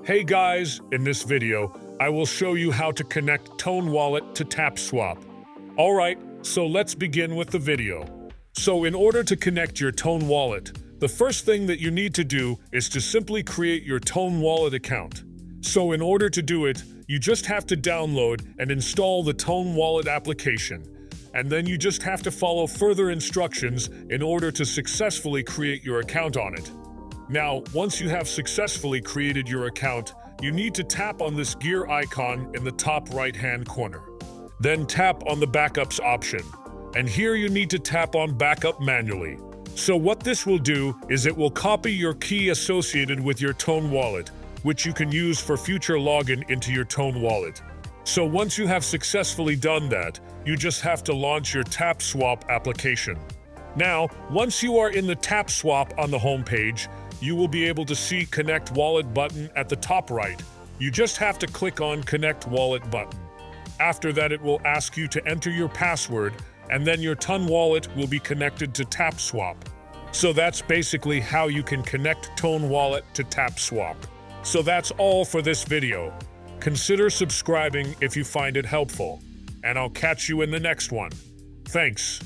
Hey guys, in this video, I will show you how to connect Tone Wallet to Tapswap. Alright, so let's begin with the video. So in order to connect your Tone Wallet, the first thing that you need to do is to simply create your Tone Wallet account. So in order to do it, you just have to download and install the Tone Wallet application. And then you just have to follow further instructions in order to successfully create your account on it. Now, once you have successfully created your account, you need to tap on this gear icon in the top right-hand corner. Then tap on the Backups option. And here you need to tap on Backup manually. So what this will do is it will copy your key associated with your Tone Wallet, which you can use for future login into your Tone Wallet. So once you have successfully done that, you just have to launch your Tapswap application. Now, once you are in the Tapswap on the homepage, you will be able to see Connect Wallet button at the top right. You just have to click on Connect Wallet button. After that, it will ask you to enter your password, and then your Tone Wallet will be connected to Tapswap. So that's basically how you can connect Tone Wallet to Tapswap. So that's all for this video. Consider subscribing if you find it helpful, and I'll catch you in the next one. Thanks.